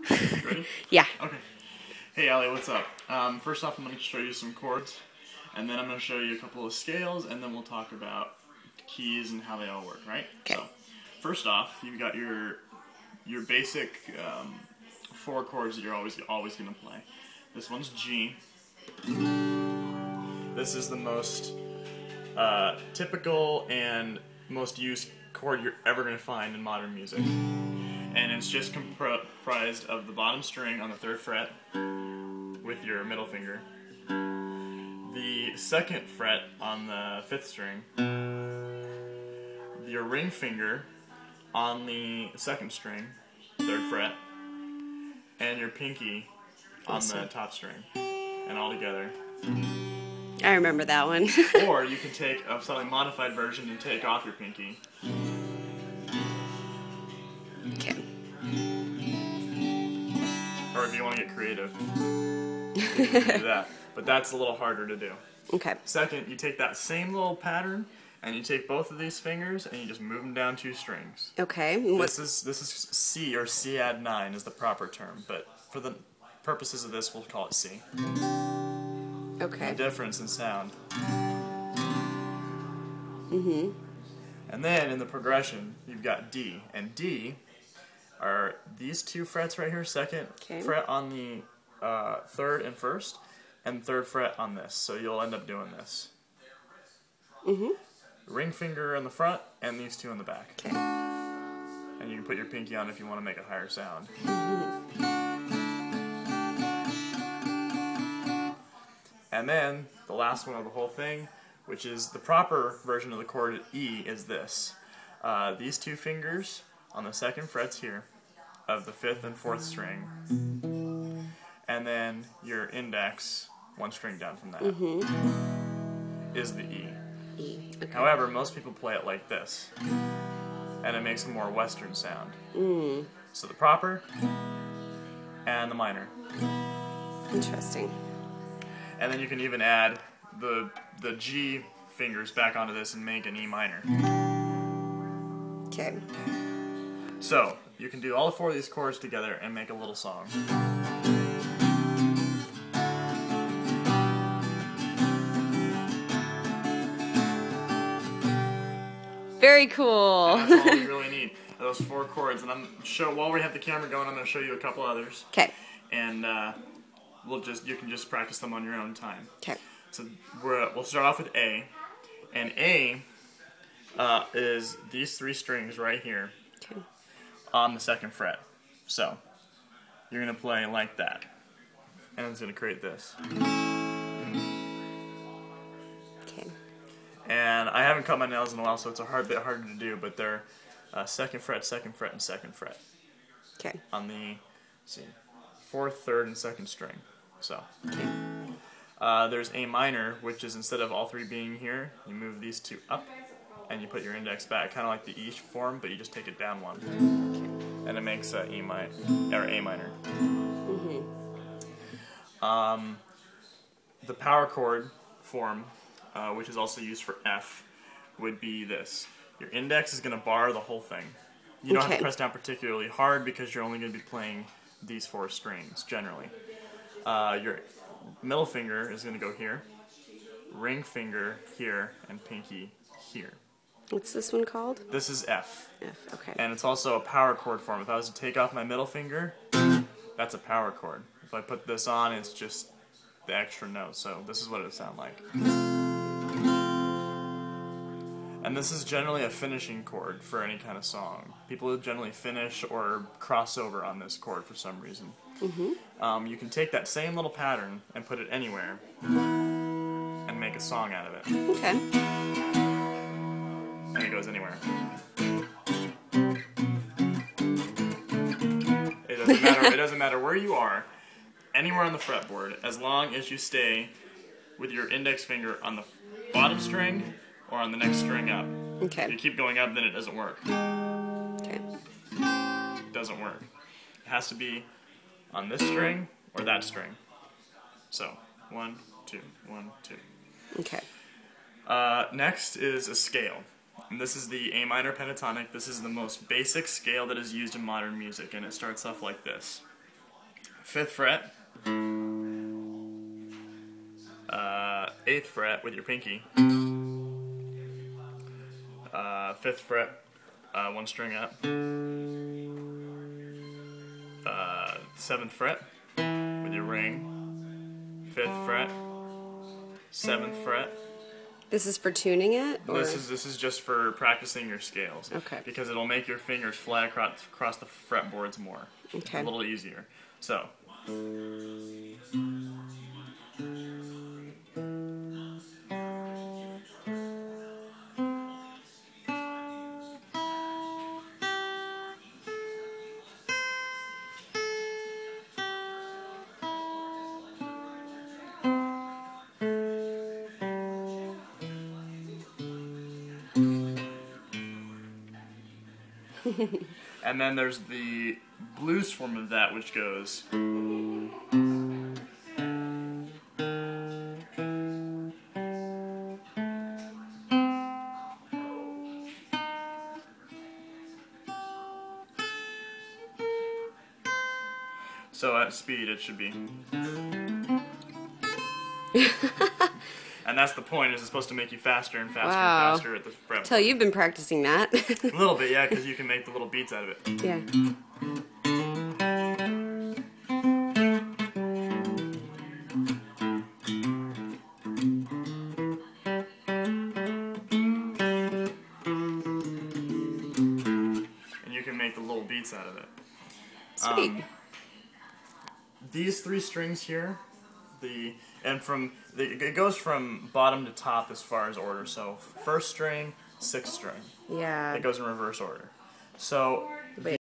Ready? Yeah. Okay. Hey Allie, what's up? First off, I'm going to show you some chords, and then I'm going to show you a couple of scales, and then we'll talk about keys and how they all work, right? Okay. So, first off, you've got your basic 4 chords that you're always going to play. This one's G. This is the most typical and most used chord you're ever going to find in modern music. And it's just comprised of the bottom string on the 3rd fret with your middle finger, the 2nd fret on the 5th string, your ring finger on the 2nd string, 3rd fret, and your pinky on the top string, and all together. I remember that one. Or you can take a slightly modified version and take off your pinky. Okay. Or if you want to get creative, you can do that. But that's a little harder to do. Okay. Second, you take that same little pattern and you take both of these fingers and you just move them down 2 strings. Okay. This is C, or C add 9 is the proper term, but for the purposes of this, we'll call it C. Okay. The difference in sound. Mm-hmm. And then in the progression, you've got D, and D are these 2 frets right here, 2nd fret on the 3rd and 1st, and 3rd fret on this. So you'll end up doing this. Mm-hmm. Ring finger in the front, and these 2 in the back. Okay. And you can put your pinky on if you want to make a higher sound. Mm-hmm. And then the last one of the whole thing, which is the proper version of the chord E, is this. These 2 fingers on the 2nd frets here of the 5th and 4th string, and then your index 1 string down from that, is the E. Okay. However, most people play it like this, and it makes a more Western sound. So the proper and the minor. Interesting. And then you can even add the G fingers back onto this and make an E minor. Okay. So, you can do all 4 of these chords together and make a little song. Very cool. And that's all we really need. Those 4 chords. And while we have the camera going, I'm going to show you a couple others. Okay. And you can just practice them on your own time. Okay. So we'll start off with A. And A is these 3 strings right here. Okay. On the 2nd fret. So, you're going to play like that. And it's going to create this. Okay. And I haven't cut my nails in a while, so it's a bit harder to do, but they're 2nd fret, 2nd fret, and 2nd fret. Okay. On the, 4th, 3rd, and 2nd string. So, Okay. There's A minor, which is instead of all 3 being here, you move these 2 up, and you put your index back, kind of like the E form, but you just take it down 1. Okay. And it makes A minor. The power chord form, which is also used for F, would be this. Your index is going to bar the whole thing. You don't have to press down particularly hard because you're only going to be playing these 4 strings, generally. Your middle finger is going to go here, ring finger here, and pinky here. What's this one called? This is F. F. Okay. And it's also a power chord form. If I was to take off my middle finger, that's a power chord. If I put this on, it's just the extra note. So this is what it would sound like. And this is generally a finishing chord for any kind of song. People generally finish or cross over on this chord for some reason. You can take that same little pattern and put it anywhere and make a song out of it. Okay. And it goes anywhere. It doesn't matter where you are, anywhere on the fretboard, as long as you stay with your index finger on the bottom string or on the next string up. Okay. If you keep going up, then it doesn't work. Okay. It doesn't work. It has to be on this string or that string. So, 1, 2, 1, 2. Okay. Next is a scale. And this is the A minor pentatonic. This is the most basic scale that is used in modern music, and it starts off like this. 5th fret, 8th fret with your pinky, 5th fret, 1 string up, 7th fret with your ring, 5th fret, 7th fret. This is for tuning it? Or? This is just for practicing your scales. Okay. Because it'll make your fingers fly across the fretboards more. Okay. A little easier. So. And then there's the blues form of that, which goes. So at speed it should be. And that's the point, is it's supposed to make you faster and faster and faster at the fret. Tell you've been practicing that. A little bit, yeah, because you can make the little beats out of it. Yeah. And you can make the little beats out of it. Sweet. These 3 strings here, it goes from bottom to top as far as order. So 1st string, 6th string. Yeah. It goes in reverse order. So